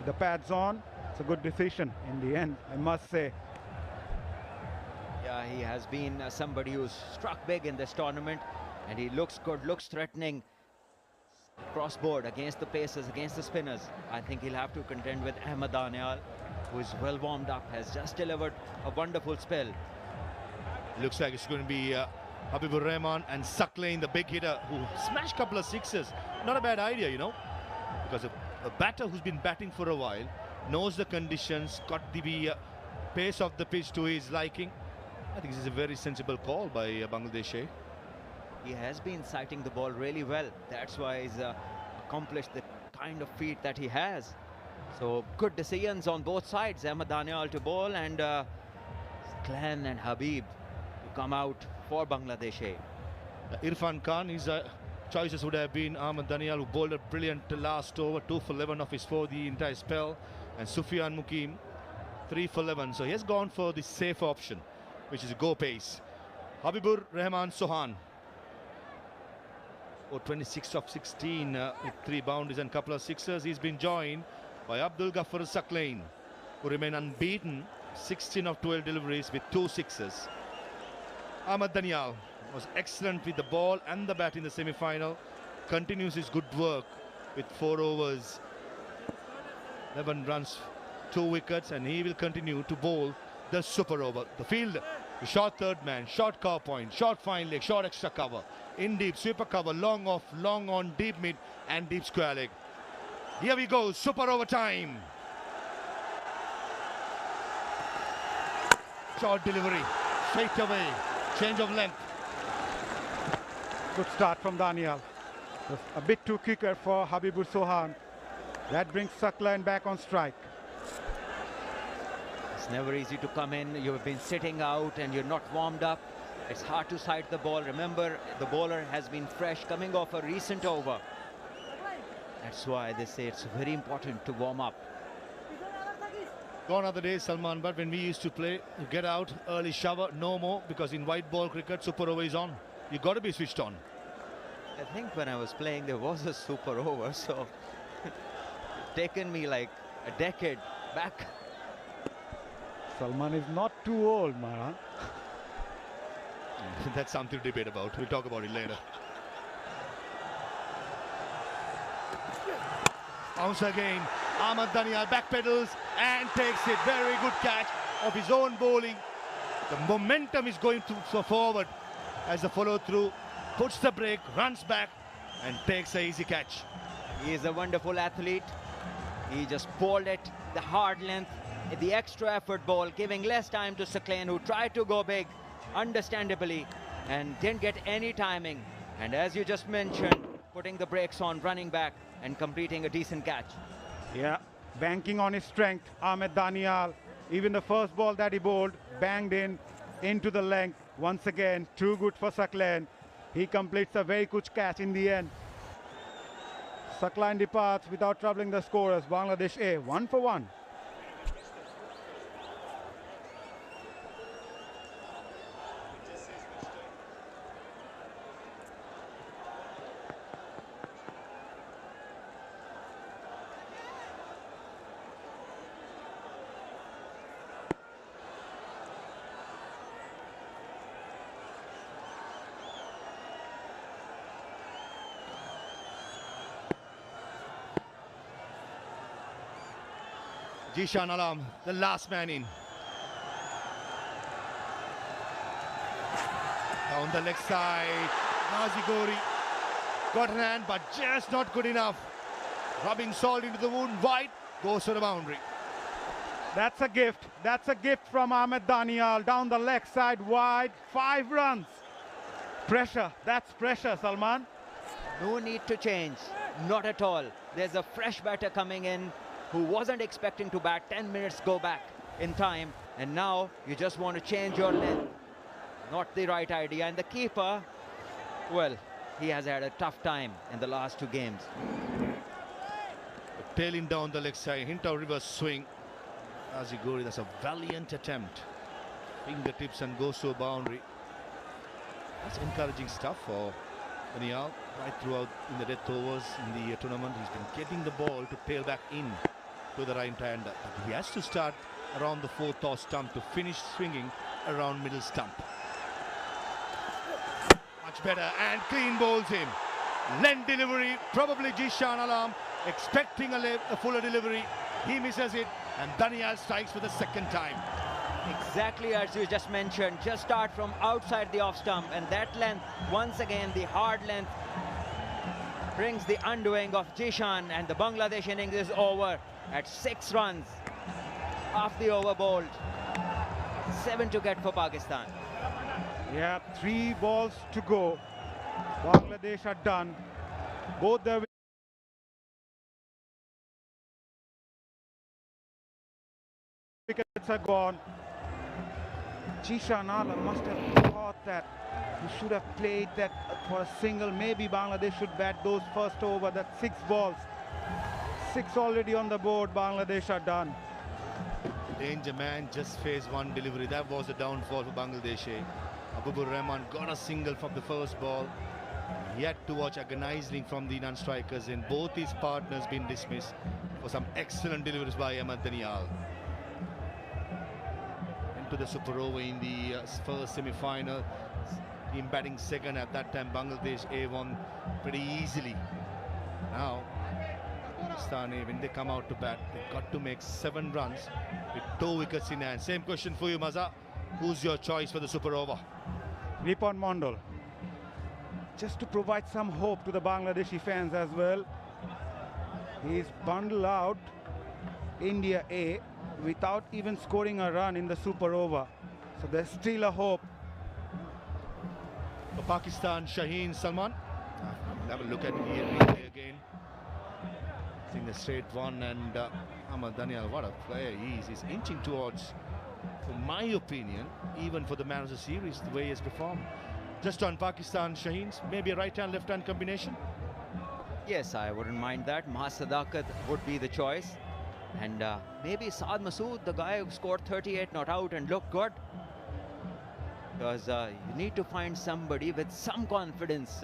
With the pads on, it's a good decision in the end, I must say. Yeah, he has been somebody who's struck big in this tournament, and he looks good, looks threatening. Crossboard against the pacers, against the spinners. I think he'll have to contend with Ahmed Danial, who is well warmed up, has just delivered a wonderful spell. Looks like it's going to be Habibur Rahman and Suckling, the big hitter, who smashed a couple of sixes. Not a bad idea, you know, because a batter who's been batting for a while, knows the conditions, got the pace of the pitch to his liking. I think this is a very sensible call by Bangladesh. He has been sighting the ball really well. That's why he's accomplished the kind of feat that he has. So good decisions on both sides. Ahmed Danial to bowl and Glenn and Habib to come out for Bangladesh. Irfan Khan, his choices would have been Ahmed Danial, who bowled a brilliant last over, 2 for 11 off his 4 the entire spell, and Sufyan Mukim, 3 for 11. So he has gone for the safe option, which is go pace. Habibur Rahman Sohan, 26 of 16 with 3 boundaries and a couple of sixers. He's been joined by Abdul Ghaffar Suckling, who remain unbeaten, 16 of 12 deliveries with 2 sixes. Ahmed Danial was excellent with the ball and the bat in the semi-final. Continues his good work with 4 overs, 11 runs, 2 wickets, and he will continue to bowl the super over. The field, the short third man, short cover point, short fine leg, short extra cover, in deep, sweeper cover, long off, long on, deep mid and deep square leg. Here we go, super over time. Short delivery, straight away, change of length. Good start from Danial. Just a bit too quicker for Habibur Sohan. That brings Suckline back on strike. It's never easy to come in. You've been sitting out and you're not warmed up. It's hard to sight the ball. Remember, the bowler has been fresh, coming off a recent over. That's why they say it's very important to warm up. Gone are the days, Salman, but when we used to play, you get out, early shower, no more, because in white ball cricket, super over is on. You got to be switched on. I think when I was playing, there was a super over, so it's taken me like a decade back. Salman is not too old, Mara. That's something to debate about. We'll talk about it later. Bounce again. Ahmed Danial backpedals and takes it. Very good catch of his own bowling. The momentum is going so forward as the follow through puts the break, runs back and takes an easy catch. He is a wonderful athlete. He just bowled it, the hard length, the extra effort ball, giving less time to Suckling, who tried to go big, understandably, and didn't get any timing. And as you just mentioned, putting the brakes on, running back and completing a decent catch. Yeah, banking on his strength, Ahmed Danial. Even the first ball that he bowled, banged in into the length. Once again, too good for Suckling. He completes a very good catch in the end. Suckling departs without troubling the scorers. Bangladesh A, 1 for 1. Jishan Alam, the last man in. Down the leg side, Nazigori got an hand but just not good enough. Rubbing salt into the wound, wide, goes to the boundary. That's a gift. That's a gift from Ahmed Danial. Down the leg side, wide, 5 runs. Pressure, that's pressure, Salman. No need to change, not at all. There's a fresh batter coming in who wasn't expecting to bat 10 minutes go back in time, and now you just want to change your length. Not the right idea. And the keeper, well, he has had a tough time in the last 2 games. Tailing down the leg side, hint of reverse swing. Nazigori, that's a valiant attempt. Fingertips and goes to a boundary. That's encouraging stuff for Danial right throughout in the death overs in the tournament. He's been getting the ball to tail back in. to the right-hander. But he has to start around the fourth off stump to finish swinging around middle stump. Much better, and clean bowls him. Length delivery, probably Jishan Alam expecting a fuller delivery. He misses it, and Danial strikes for the second time. Exactly as you just mentioned, just start from outside the off stump, and that length, once again the hard length, brings the undoing of Jishan, and the Bangladesh innings is over at 6 runs. Half the over bowled, 7 to get for Pakistan. Yeah, 3 balls to go. Bangladesh are done. Both the wickets are gone. Jishan Alam must have thought that he should have played that for a single. Maybe Bangladesh should bat those first over, that 6 balls. 6 already on the board. Bangladesh are done. Danger man just faced one delivery. That was the downfall for Bangladesh. Abubur Rahman got a single from the first ball. Yet to watch agonizing from the non-strikers, and both his partners been dismissed for some excellent deliveries by Ahmed Danial. Into the super over in the first semi-final. Team batting second at that time. Bangladesh won pretty easily. Now Pakistan, when they come out to bat, they've got to make 7 runs with 2 wickets in hand. Same question for you, Maza. Who's your choice for the super over? Ripon Mondal. Just to provide some hope to the Bangladeshi fans as well. He's bundled out India A without even scoring a run in the super over. So there's still a hope. For Pakistan, Shaheen Salman. Have a look at here again. I think the straight one, and Ahmed Danial, what a player he is. He's inching towards, in my opinion, even for the man of the series, the way he has performed. Just on Pakistan, Shaheen's, maybe a right-hand, left-hand combination? Yes, I wouldn't mind that. Mahas Sadakat would be the choice. And maybe Saad Masood, the guy who scored 38 not out and looked good. Because you need to find somebody with some confidence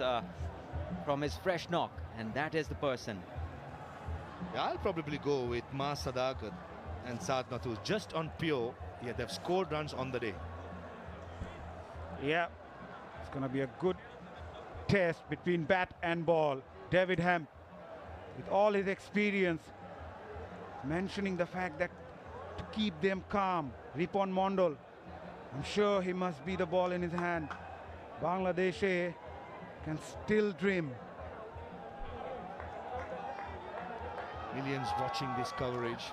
from his fresh knock, and that is the person. Yeah, I'll probably go with Mahas Sadakat and Saad Masood just on pure. Yeah, they've scored runs on the day. Yeah, it's going to be a good test between bat and ball. David Hemp, with all his experience, mentioning the fact that to keep them calm. Ripon Mondal, I'm sure he must be the ball in his hand. Bangladesh can still dream. Millions watching this coverage.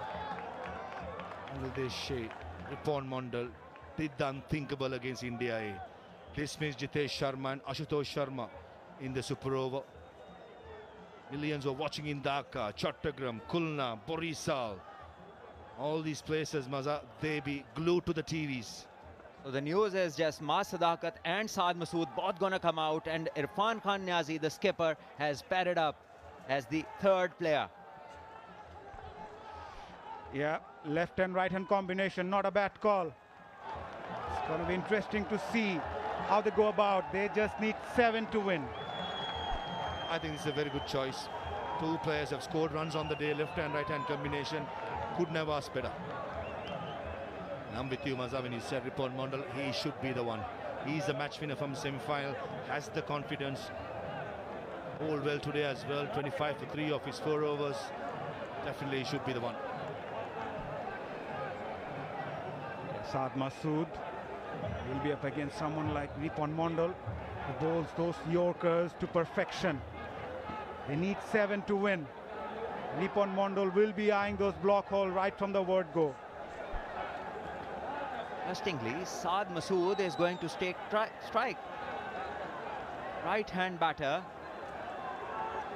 Bangladesh, Ripon Mondal did the unthinkable against India. Dismissed Jitesh Sharma and Ashutosh Sharma in the super over. Millions were watching in Dhaka, Chattogram, Khulna, Borisal. All these places, Maza, they be glued to the TVs. So the news is just Mahas Sadakat and Saad Masood both gonna come out, and Irfan Khan Niazi, the skipper, has padded up as the 3rd player. Yeah, left and right hand combination, not a bad call. It's going to be interesting to see how they go about. They just need 7 to win. I think it's a very good choice. 2 players have scored runs on the day, left and right hand combination. Couldn't have asked better. And I'm with you, Maza, when you said Ripon Mondal, he should be the one. He's the match winner from semi-final, has the confidence. Bowled well today as well, 25 for 3 of his 4 overs. Definitely should be the one. Saad Masood will be up against someone like Ripon Mondal, who bowls those Yorkers to perfection. They need 7 to win. Ripon Mondal will be eyeing those block hole right from the word go. Interestingly, Saad Masood is going to strike. Right-hand batter,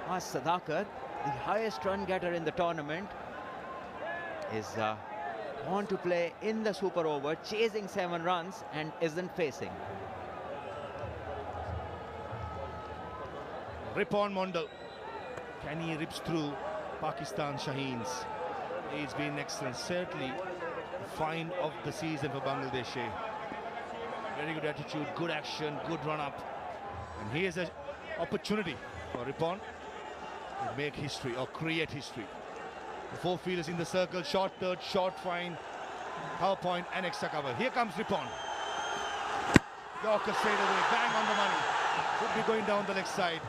Mahas Sadakat, the highest run getter in the tournament, is on to play in the super over, chasing 7 runs and isn't facing. Ripon Mondal, can he rips through Pakistan Shaheens? He's been excellent, certainly the find of the season for Bangladesh. Very good attitude, good action, good run up, and here's an opportunity for Ripon to make history or create history. The four fielders in the circle, short third, short fine, power point and extra cover. Here comes Ripon. Yorker straight away, bang on the money. Could be going down the leg side.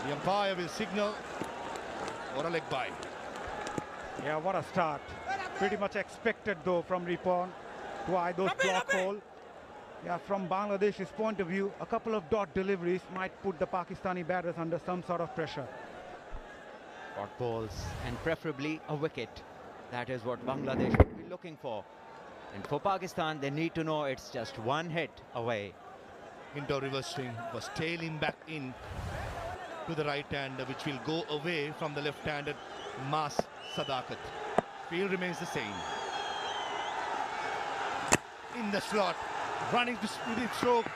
The umpire will signal for a leg bye. Yeah, what a start. Pretty much expected though from Ripon to eye those block hole. Yeah, from Bangladesh's point of view, a couple of dot deliveries might put the Pakistani batters under some sort of pressure. Dot balls and preferably a wicket. That is what Bangladesh would be looking for. And for Pakistan, they need to know it's just one hit away. Into reverse swing was tailing back in to the right hander, which will go away from the left-handed Mas Sadakat. Field remains the same. In the slot, running to with stroke,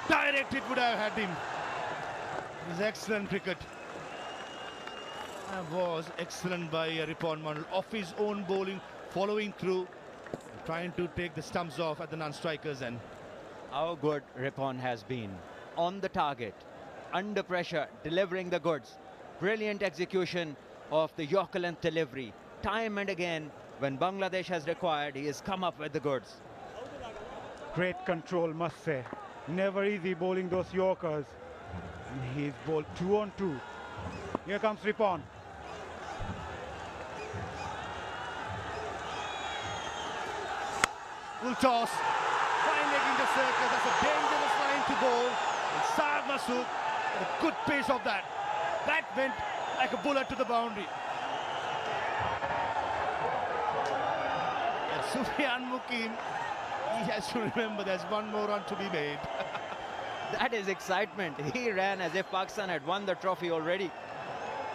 direct it would have had him. It was excellent cricket. That was excellent by Ripon Mandal, off his own bowling, following through, trying to take the stumps off at the non-strikers end. How good Ripon has been. On the target, under pressure, delivering the goods. Brilliant execution of the Yorker length delivery. Time and again, when Bangladesh has required, he has come up with the goods. Great control, must say. Never easy bowling those Yorkers. And he's bowled 2 on 2. Here comes Ripon. Full toss, fine leg in the circle. That's a dangerous line to bowl. And Saad Masood, a good pace of that. That went like a bullet to the boundary. And Sufyan Mukim, he has to remember there's one more run to be made. That is excitement. He ran as if Pakistan had won the trophy already.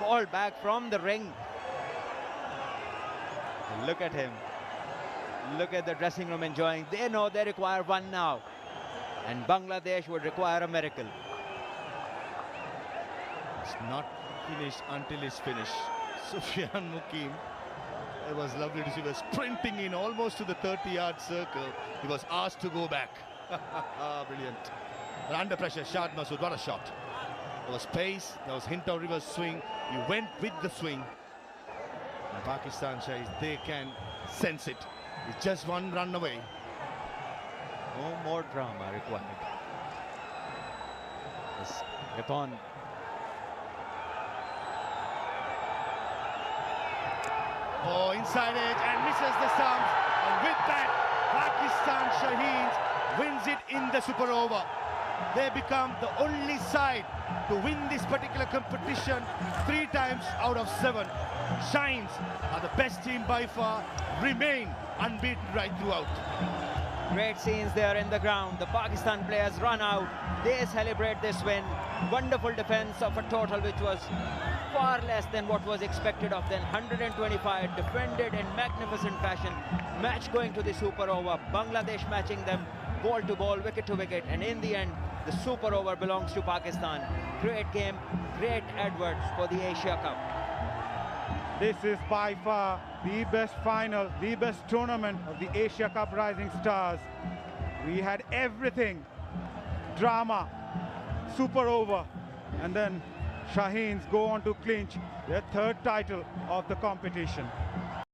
Ball back from the ring. And look at him. Look at the dressing room enjoying. They know they require one now. And Bangladesh would require a miracle. It's not finished until it's finished. Sufyan Mukim, it was lovely to see. He was sprinting in almost to the 30-yard circle. He was asked to go back. Brilliant. But under pressure, Shad Masood, what a shot. There was pace, there was hint of reverse swing. He went with the swing. And Pakistan says they can sense it. It's just one run away. No more drama required. Yes, Ripon. Oh, inside edge and misses the stumps. And with that, Pakistan Shaheens wins it in the super over. They become the only side to win this particular competition 3 times out of 7. Shines are the best team by far, remain unbeaten right throughout. Great scenes there in the ground. The Pakistan players run out. They celebrate this win. Wonderful defense of a total which was far less than what was expected of them. 125 defended in magnificent fashion. Match going to the super over. Bangladesh matching them ball to ball, wicket to wicket. And in the end, the super over belongs to Pakistan. Great game, great Edwards for the Asia Cup. This is by far the best final, the best tournament of the Asia Cup Rising Stars. We had everything. Drama, super over, and then Shaheens go on to clinch their 3rd title of the competition.